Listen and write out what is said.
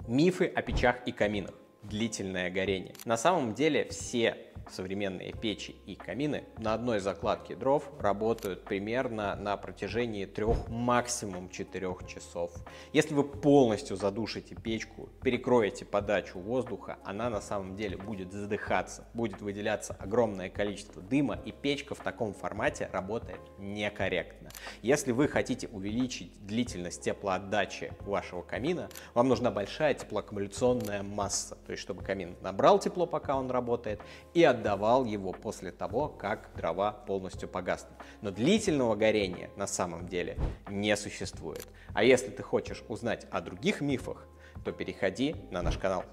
Мифы о печах и каминах. Длительное горение. На самом деле все современные печи и камины на одной закладке дров работают примерно на протяжении 3, максимум 4 часов. Если вы полностью задушите печку, перекроете подачу воздуха, она на самом деле будет задыхаться, будет выделяться огромное количество дыма, и печка в таком формате работает некорректно. Если вы хотите увеличить длительность теплоотдачи вашего камина, вам нужна большая теплоаккумуляционная масса, то есть чтобы камин набрал тепло, пока он работает, и отдавал его после того, как дрова полностью погаснут. Но длительного горения на самом деле не существует. А если ты хочешь узнать о других мифах, то переходи на наш канал.